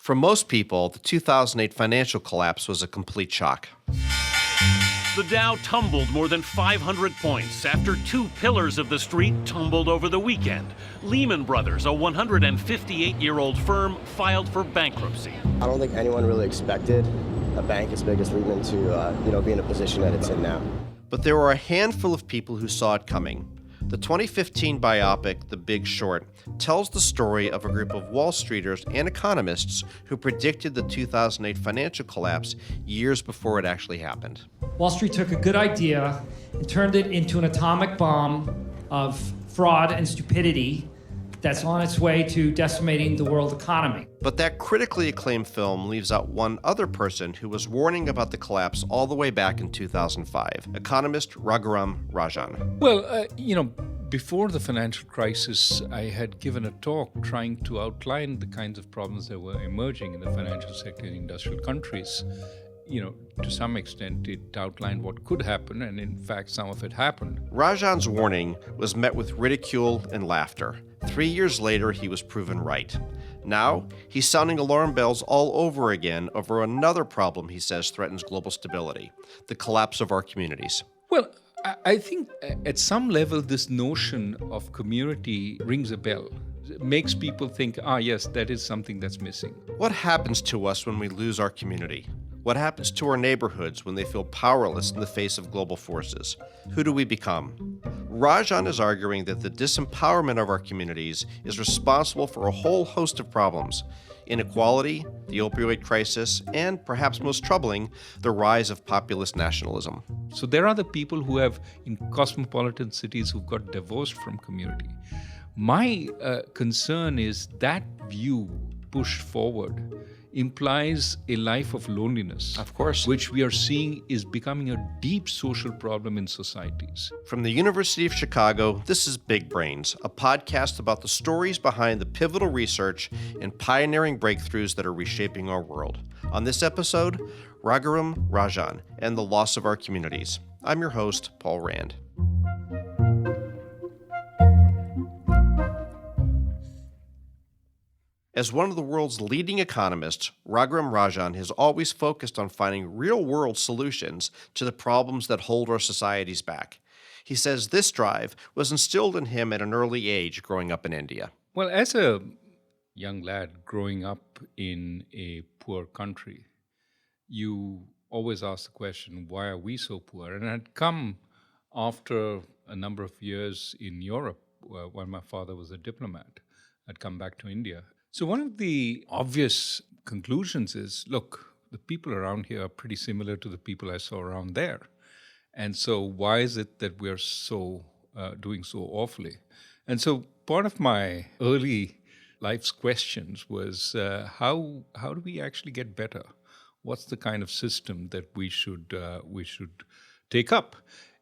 For most people, the 2008 financial collapse was a complete shock. The Dow tumbled more than 500 points after two pillars of the street tumbled over the weekend. Lehman Brothers, a 158-year-old firm, filed for bankruptcy. I don't think anyone really expected a bank as big as Lehman to be in a position that it's in now. But there were a handful of people who saw it coming. The 2015 biopic, The Big Short, tells the story of a group of Wall Streeters and economists who predicted the 2008 financial collapse years before it actually happened. Wall Street took a good idea and turned it into an atomic bomb of fraud and stupidity that's on its way to decimating the world economy. But that critically acclaimed film leaves out one other person who was warning about the collapse all the way back in 2005, economist Raghuram Rajan. Well, before the financial crisis, I had given a talk trying to outline the kinds of problems that were emerging in the financial sector in industrial countries. To some extent, it outlined what could happen, and in fact, some of it happened. Rajan's warning was met with ridicule and laughter. 3 years later, he was proven right. Now, he's sounding alarm bells all over again over another problem he says threatens global stability, the collapse of our communities. Well, I think at some level, this notion of community rings a bell. It makes people think, yes, that is something that's missing. What happens to us when we lose our community? What happens to our neighborhoods when they feel powerless in the face of global forces? Who do we become? Rajan is arguing that the disempowerment of our communities is responsible for a whole host of problems: inequality, the opioid crisis, and, perhaps most troubling, the rise of populist nationalism. So there are the people who have, in cosmopolitan cities, who've got divorced from community. My concern is that view pushed forward implies a life of loneliness. Of course. Which we are seeing is becoming a deep social problem in societies. From the University of Chicago, this is Big Brains, a podcast about the stories behind the pivotal research and pioneering breakthroughs that are reshaping our world. On this episode, Raghuram Rajan and the loss of our communities. I'm your host, Paul Rand. As one of the world's leading economists, Raghuram Rajan has always focused on finding real-world solutions to the problems that hold our societies back. He says this drive was instilled in him at an early age growing up in India. Well, as a young lad growing up in a poor country, you always ask the question, why are we so poor? And I'd come after a number of years in Europe, while my father was a diplomat. I'd come back to India. So one of the obvious conclusions is, look, the people around here are pretty similar to the people I saw around there. And so why is it that we're doing so awfully? And so part of my early life's questions was, how do we actually get better? What's the kind of system that we should take up?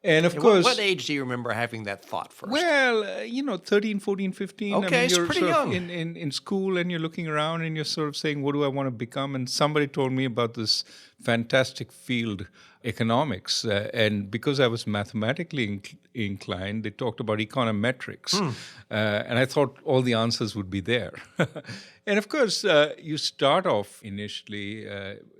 And of course... What age do you remember having that thought first? Well, 13, 14, 15. Okay, it's you're pretty sort of young. in school and you're looking around and you're sort of saying, what do I want to become? And somebody told me about this fantastic field, economics. And because I was mathematically inclined, they talked about econometrics. And I thought all the answers would be there. And of course, you start off initially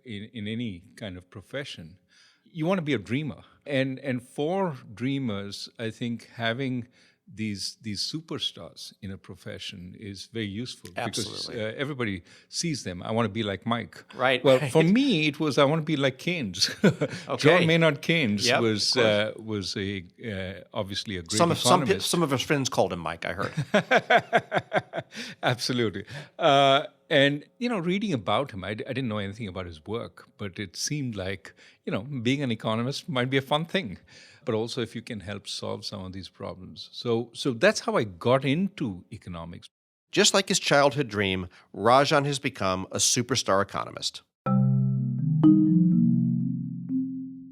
in any kind of profession. You want to be a dreamer. And for dreamers, I think having these superstars in a profession is very useful. Absolutely. Because everybody sees them. I want to be like Mike. Right. Well, for me, it was I want to be like Keynes. Okay. John Maynard Keynes was obviously a great economist. Some of his friends called him Mike, I heard. Absolutely. And, reading about him, I didn't know anything about his work, but it seemed like, being an economist might be a fun thing, but also if you can help solve some of these problems. So that's how I got into economics. Just like his childhood dream, Rajan has become a superstar economist.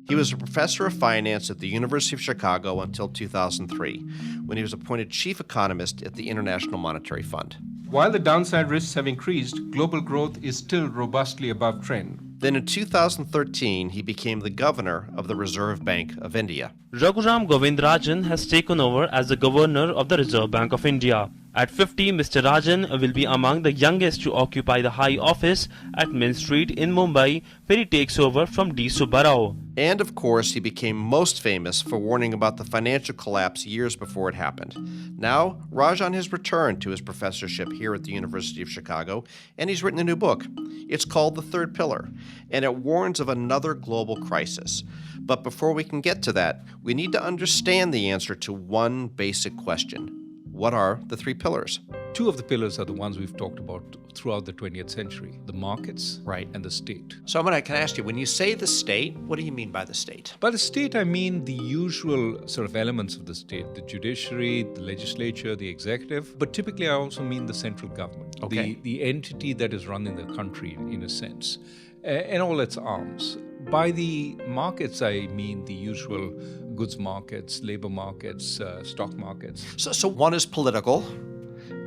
He was a professor of finance at the University of Chicago until 2003, when he was appointed chief economist at the International Monetary Fund. While the downside risks have increased, global growth is still robustly above trend. Then in 2013, he became the governor of the Reserve Bank of India. Raghuram Rajan has taken over as the governor of the Reserve Bank of India. At 50, Mr. Rajan will be among the youngest to occupy the high office at Mint Street in Mumbai, where he takes over from D. Subbarao. And of course, he became most famous for warning about the financial collapse years before it happened. Now, Rajan has returned to his professorship here at the University of Chicago, and he's written a new book. It's called The Third Pillar, and it warns of another global crisis. But before we can get to that, we need to understand the answer to one basic question. What are the three pillars? Two of the pillars are the ones we've talked about throughout the 20th century, the markets and the state. So can I ask you, when you say the state, what do you mean by the state? By the state, I mean the usual sort of elements of the state, the judiciary, the legislature, the executive, but typically I also mean the central government, the entity that is running the country in a sense, and all its arms. By the markets, I mean the usual goods markets, labor markets, stock markets. So one is political,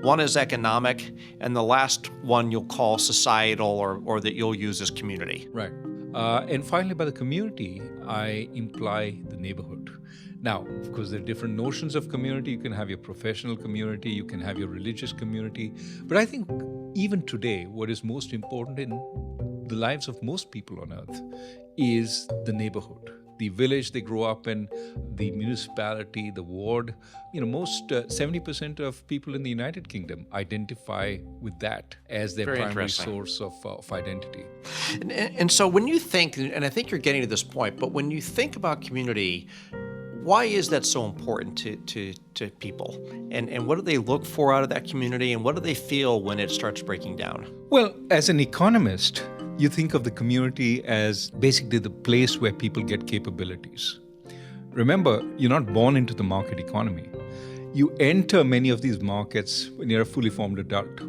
one is economic, and the last one you'll call societal or that you'll use as community. Right. And finally, by the community, I imply the neighborhood. Now, of course, there are different notions of community. You can have your professional community, you can have your religious community. But I think even today, what is most important in the lives of most people on earth is the neighborhood, the village they grow up in, the municipality, the ward. Most 70% of people in the United Kingdom identify with that as their primary source of identity. And so when you think, and I think you're getting to this point, but when you think about community, why is that so important to people? And what do they look for out of that community? And what do they feel when it starts breaking down? Well, as an economist, you think of the community as basically the place where people get capabilities. Remember, you're not born into the market economy. You enter many of these markets when you're a fully formed adult.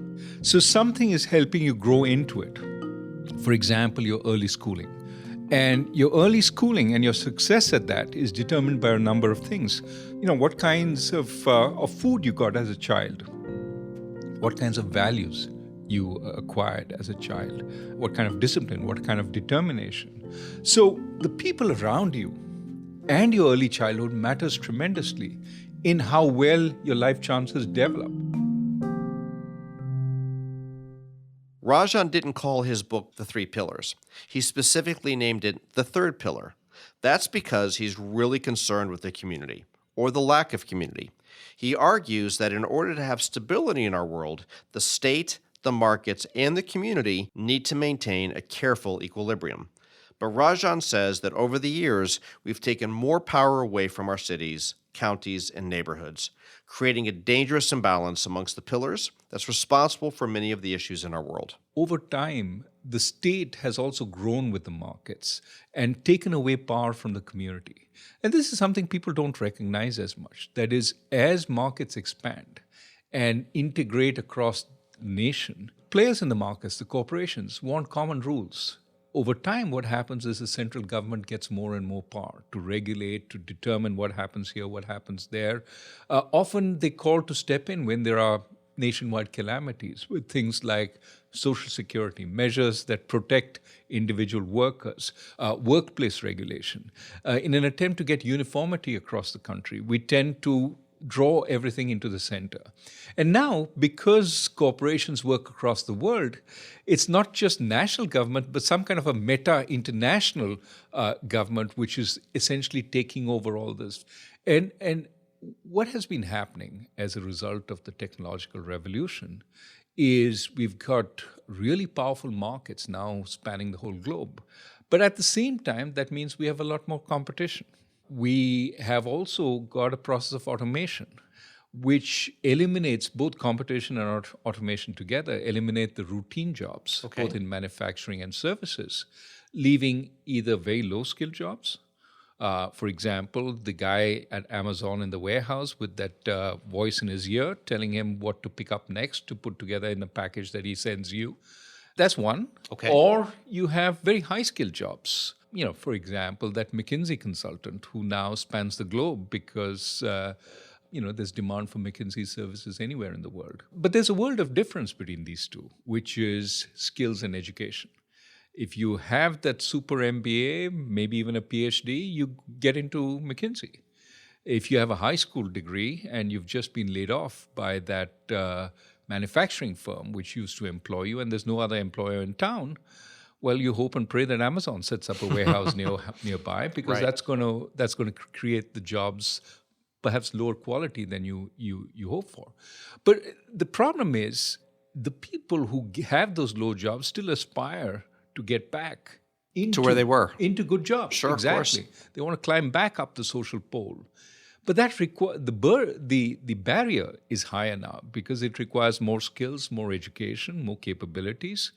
So something is helping you grow into it. For example, your early schooling. And your early schooling and your success at that is determined by a number of things. What kinds of food you got as a child, what kinds of values you acquired as a child, what kind of discipline, what kind of determination. So the people around you and your early childhood matters tremendously in how well your life chances develop. Rajan didn't call his book The Three Pillars. He specifically named it The Third Pillar. That's because he's really concerned with the community, or the lack of community. He argues that in order to have stability in our world, the state, the markets, and the community need to maintain a careful equilibrium. But Rajan says that over the years, we've taken more power away from our cities, counties, and neighborhoods, creating a dangerous imbalance amongst the pillars that's responsible for many of the issues in our world. Over time, the state has also grown with the markets and taken away power from the community. And this is something people don't recognize as much. That is, as markets expand and integrate across the nation, players in the markets, the corporations, want common rules. Over time, what happens is the central government gets more and more power to regulate, to determine what happens here, what happens there. Often they call to step in when there are nationwide calamities with things like social security, measures that protect individual workers, workplace regulation. In an attempt to get uniformity across the country, we tend to draw everything into the center. And now, because corporations work across the world, it's not just national government, but some kind of a meta-international government, which is essentially taking over all this. And what has been happening as a result of the technological revolution is we've got really powerful markets now spanning the whole globe. But at the same time, that means we have a lot more competition. We have also got a process of automation, which eliminates both competition and automation together, eliminate the routine jobs, both in manufacturing and services, leaving either very low-skilled jobs. For example, the guy at Amazon in the warehouse with that voice in his ear telling him what to pick up next to put together in the package that he sends you. That's one. Or you have very high-skilled jobs. For example, that McKinsey consultant who now spans the globe because, there's demand for McKinsey services anywhere in the world. But there's a world of difference between these two, which is skills and education. If you have that super MBA, maybe even a PhD, you get into McKinsey. If you have a high school degree and you've just been laid off by that manufacturing firm which used to employ you, and there's no other employer in town, well, you hope and pray that Amazon sets up a warehouse nearby, because Right. that's going to create the jobs, perhaps lower quality than you hope for. But the problem is the people who have those low jobs still aspire to get back into where they were. into good jobs. Sure, of course. exactly. They want to climb back up the social pole. But that the barrier is higher now because it requires more skills, more education, more capabilities.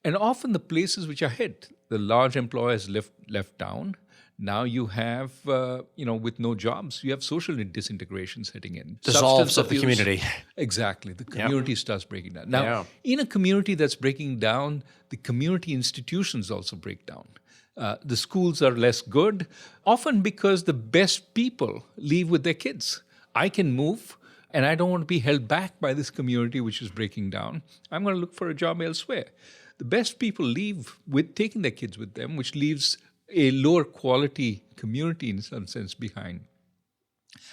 And often the places which are hit, the large employers left down. Now you have, with no jobs, you have social disintegration setting in. Dissolves Substance of the abuse. community. Exactly. The community starts breaking down. Now, Yeah. in a community that's breaking down, the community institutions also break down. The schools are less good, often because the best people leave with their kids. I can move, and I don't want to be held back by this community which is breaking down. I'm going to look for a job elsewhere. The best people leave with taking their kids with them, which leaves a lower quality community in some sense behind.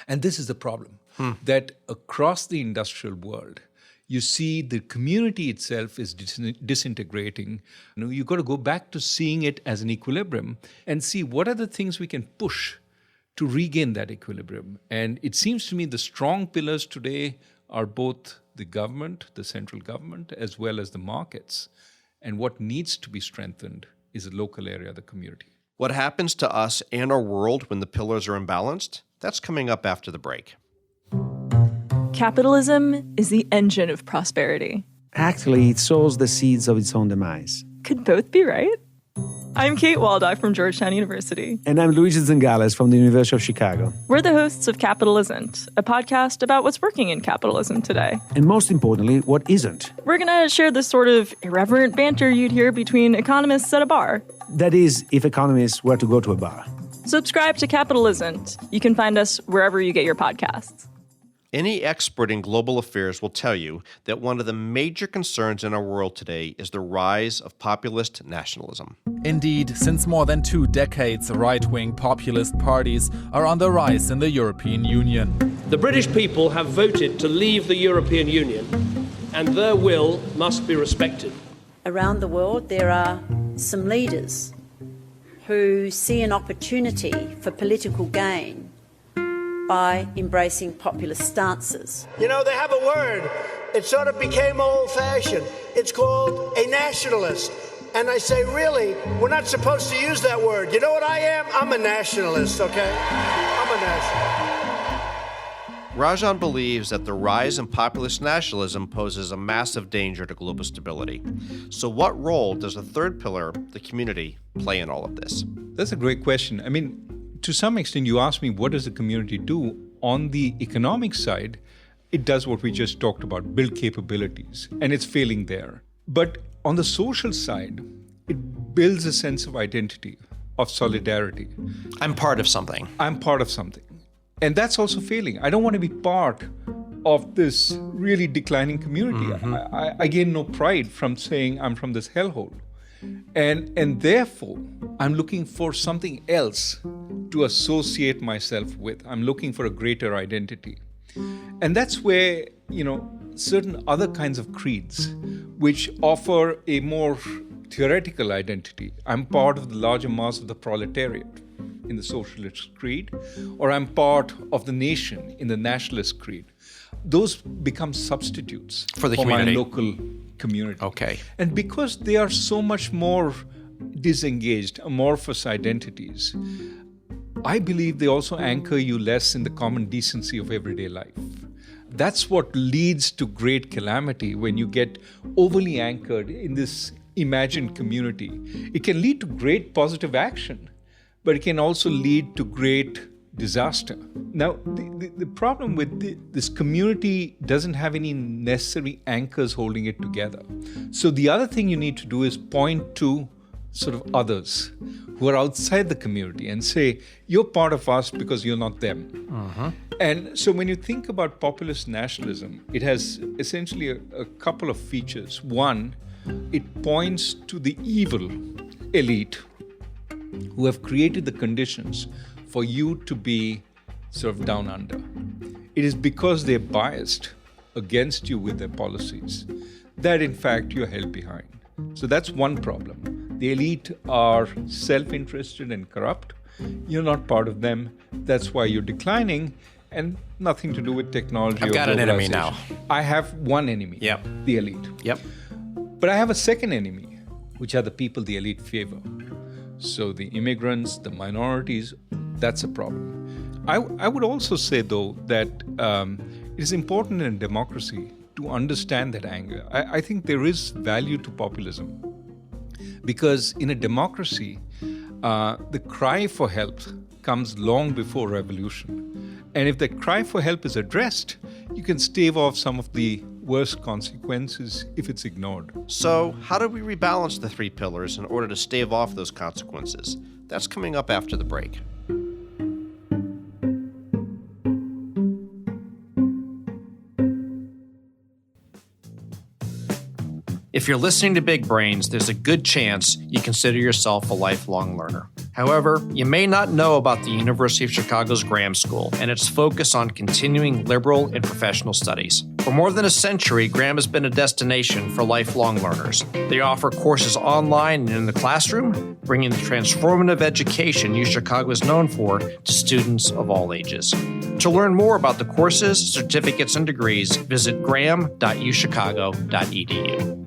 And this is the problem, that across the industrial world, you see the community itself is disintegrating. You've got to go back to seeing it as an equilibrium and see what are the things we can push to regain that equilibrium. And it seems to me the strong pillars today are both the government, the central government, as well as the markets. And what needs to be strengthened is the local area, the community. What happens to us and our world when the pillars are imbalanced? That's coming up after the break. Capitalism is the engine of prosperity. Actually, it sows the seeds of its own demise. Could both be right? I'm Kate Waldock from Georgetown University. And I'm Luigi Zingales from the University of Chicago. We're the hosts of Capital Isn't, a podcast about what's working in capitalism today. And most importantly, what isn't. We're going to share this sort of irreverent banter you'd hear between economists at a bar. That is, if economists were to go to a bar. Subscribe to Capital Isn't. You can find us wherever you get your podcasts. Any expert in global affairs will tell you that one of the major concerns in our world today is the rise of populist nationalism. Indeed, since more than 2 decades, right-wing populist parties are on the rise in the European Union. The British people have voted to leave the European Union, and their will must be respected. Around the world, there are some leaders who see an opportunity for political gain by embracing populist stances. You know, they have a word. It sort of became old-fashioned. It's called a nationalist. And I say, really, we're not supposed to use that word. You know what I am? I'm a nationalist, okay? I'm a nationalist. Rajan believes that the rise in populist nationalism poses a massive danger to global stability. So what role does the third pillar, the community, play in all of this? That's a great question. I mean, to some extent, you asked me, what does the community do? On the economic side, it does what we just talked about, build capabilities, and it's failing there. But on the social side, it builds a sense of identity, of solidarity. I'm part of something. I'm part of something. And that's also failing. I don't want to be part of this really declining community. I gain no pride from saying I'm from this hellhole. And therefore, I'm looking for something else to associate myself with. I'm looking for a greater identity. And that's where, certain other kinds of creeds, which offer a more theoretical identity. I'm part of the larger mass of the proletariat in the socialist creed, or I'm part of the nation in the nationalist creed. Those become substitutes for the community. My local community. Okay. And because they are so much more disengaged, amorphous identities, I believe they also anchor you less in the common decency of everyday life. That's what leads to great calamity when you get overly anchored in this imagined community. It can lead to great positive action, but it can also lead to great disaster. Now, the problem with this community doesn't have any necessary anchors holding it together. So the other thing you need to do is point to sort of others who are outside the community and say, you're part of us because you're not them. And so when you think about populist nationalism, it has essentially a couple of features. One, it points to the evil elite who have created the conditions for you to be sort of down under. It is because they're biased against you with their policies that in fact you're held behind. So that's one problem. The elite are self-interested and corrupt. You're not part of them. That's why you're declining, and nothing to do with technology. I've got an enemy now. I have one enemy, the elite. Yep. But I have a second enemy, which are the people the elite favor. So the immigrants, the minorities, that's a problem. I would also say, though, that it is important in a democracy to understand that anger. I think there is value to populism, because in a democracy, the cry for help comes long before revolution. And if the cry for help is addressed, you can stave off some of the worst consequences if it's ignored. So, how do we rebalance the three pillars in order to stave off those consequences? That's coming up after the break. If you're listening to Big Brains, there's a good chance you consider yourself a lifelong learner. However, you may not know about the University of Chicago's Graham School and its focus on continuing liberal and professional studies. For more than a century, Graham has been a destination for lifelong learners. They offer courses online and in the classroom, bringing the transformative education UChicago is known for to students of all ages. To learn more about the courses, certificates, and degrees, visit graham.uchicago.edu.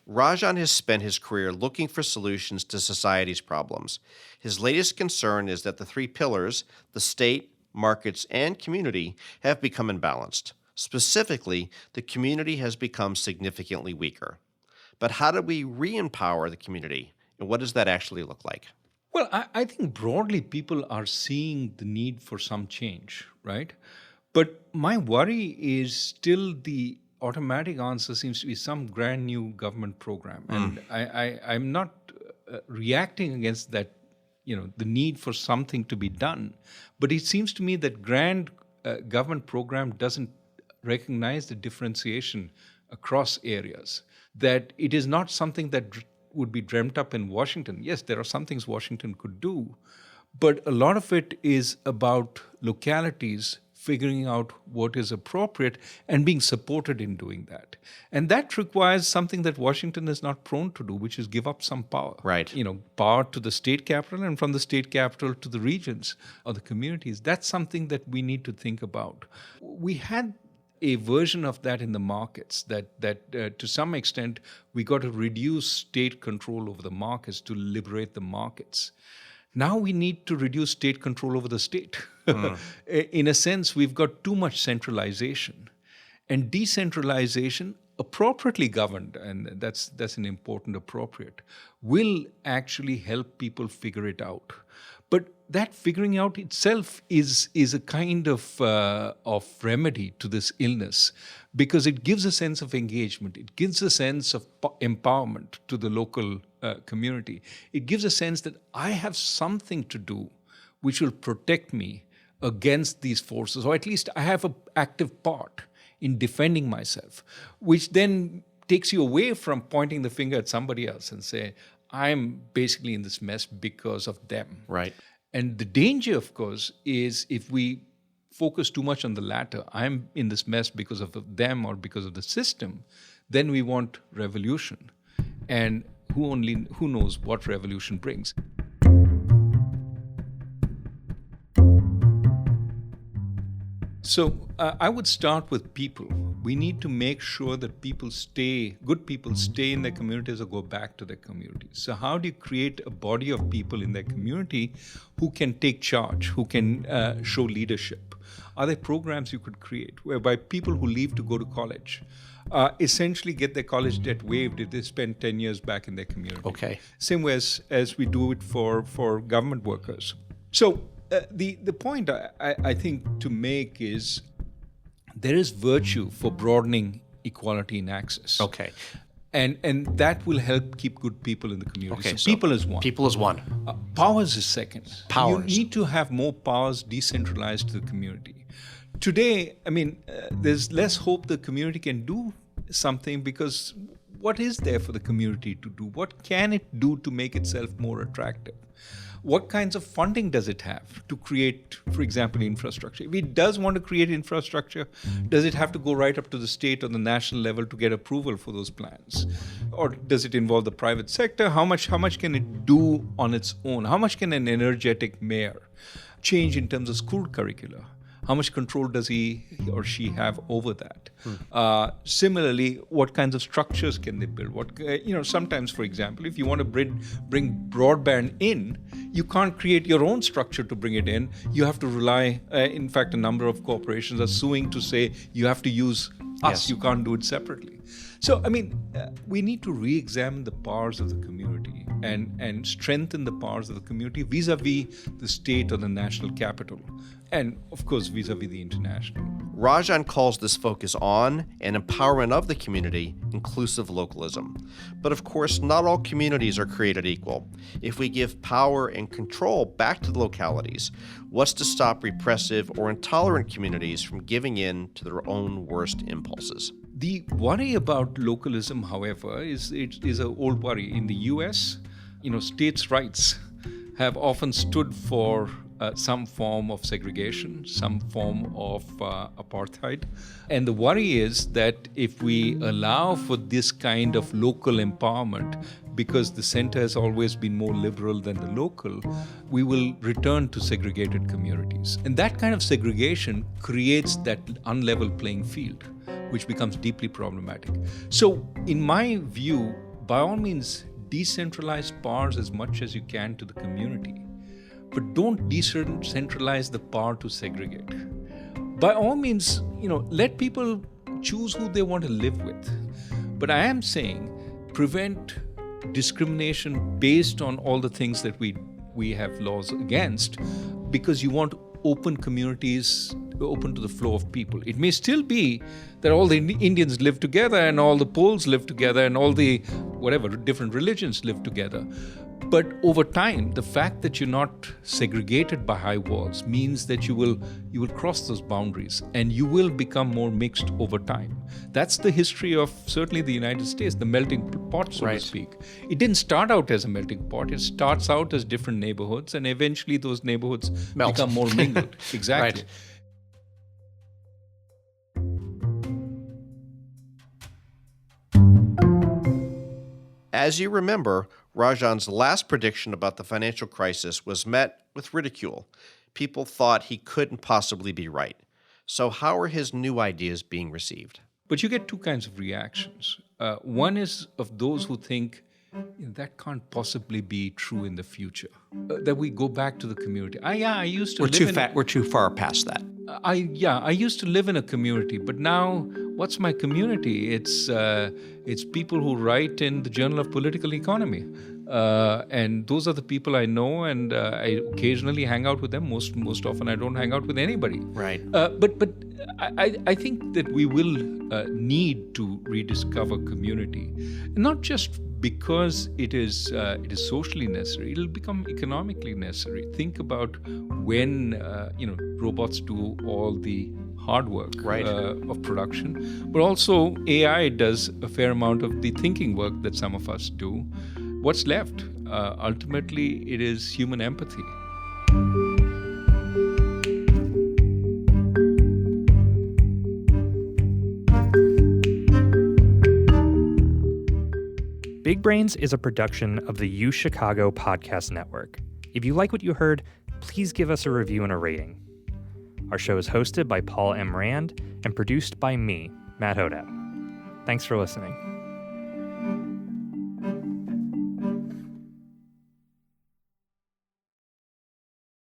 Rajan has spent his career looking for solutions to society's problems. His latest concern is that the three pillars, the state, markets, and community, have become imbalanced. Specifically, the community has become significantly weaker. But how do we re-empower the community, and what does that actually look like? Well, I think broadly people are seeing the need for some change, right? But my worry is still the automatic answer seems to be some grand new government program. And I'm not reacting against that, the need for something to be done. But it seems to me that grand government program doesn't recognize the differentiation across areas, that it is not something that would be dreamt up in Washington. Yes, there are some things Washington could do, but a lot of it is about localities figuring out what is appropriate and being supported in doing that. And that requires something that Washington is not prone to do, which is give up some power. Right. Power to the state capital, and from the state capital to the regions or the communities. That's something that we need to think about. We had a version of that in the markets, that to some extent we got to reduce state control over the markets to liberate the markets. Now we need to reduce state control over the state. In a sense, we've got too much centralization. And decentralization, appropriately governed, and that's an important appropriate, will actually help people figure it out. But that figuring out itself is a kind of remedy to this illness, because it gives a sense of engagement. It gives a sense of empowerment to the local community. It gives a sense that I have something to do which will protect me against these forces, or at least I have an active part in defending myself, which then takes you away from pointing the finger at somebody else and say, I'm basically in this mess because of them. Right. And the danger, of course, is if we focus too much on the latter, I'm in this mess because of them or because of the system, then we want revolution. And who knows what revolution brings. So I would start with people. We need to make sure that good people stay in their communities or go back to their communities. So how do you create a body of people in their community who can take charge, who can show leadership? Are there programs you could create whereby people who leave to go to college essentially get their college debt waived if they spend 10 years back in their community? Okay. Same way as we do it for government workers. So the point I think to make is there is virtue for broadening equality in access. Okay. And that will help keep good people in the community. Okay, so people is one. People is one. Powers is second. Powers. You need to have more powers decentralized to the community. Today, there's less hope the community can do something, because what is there for the community to do? What can it do to make itself more attractive? What kinds of funding does it have to create, for example, infrastructure? If it does want to create infrastructure, does it have to go right up to the state or the national level to get approval for those plans? Or does it involve the private sector? How much can it do on its own? How much can an energetic mayor change in terms of school curricula? How much control does he or she have over that? Similarly, what kinds of structures can they build? Sometimes, for example, if you want to bring broadband in, you can't create your own structure to bring it in. You have to rely, in fact, a number of corporations are suing to say you have to use us, you can't do it separately. So, we need to re-examine the powers of the community and strengthen the powers of the community vis-a-vis the state or the national capital. And, of course, vis-a-vis the international. Rajan calls this focus on and empowerment of the community inclusive localism. But of course, not all communities are created equal. If we give power and control back to the localities, what's to stop repressive or intolerant communities from giving in to their own worst impulses? The worry about localism, however, is an old worry. In the US, states' rights have often stood for some form of segregation, some form of apartheid. And the worry is that if we allow for this kind of local empowerment, because the center has always been more liberal than the local, we will return to segregated communities. And that kind of segregation creates that unlevel playing field, which becomes deeply problematic. So, in my view, by all means, decentralize powers as much as you can to the community. But don't decentralize the power to segregate. By all means, let people choose who they want to live with. But I am saying prevent discrimination based on all the things that we have laws against, because you want open communities, open to the flow of people. It may still be that all the Indians live together and all the Poles live together and all the different religions live together. But over time, the fact that you're not segregated by high walls means that you will cross those boundaries and you will become more mixed over time. That's the history of certainly the United States, the melting pot, so to speak. It didn't start out as a melting pot. It starts out as different neighborhoods, and eventually those neighborhoods become more mingled. Exactly. Right. As you remember, Rajan's last prediction about the financial crisis was met with ridicule. People thought he couldn't possibly be right. So how are his new ideas being received? But you get two kinds of reactions. One is of those who think that can't possibly be true in the future. That we go back to the community. I used to We're too far past that. I used to live in a community, but now what's my community? It's people who write in the Journal of Political Economy. And those are the people I know, and I occasionally hang out with them. Most often I don't hang out with anybody. Right. But I think that we will need to rediscover community, not just because it is socially necessary. It'll become economically necessary. Think about when robots do all the hard work of production, but also AI does a fair amount of the thinking work that some of us do. What's left? Ultimately, it is human empathy. Big Brains is a production of the UChicago podcast network. If you like what you heard, please give us a review and a rating. Our show is hosted by Paul M. Rand and produced by me, Matt Hodap. Thanks for listening.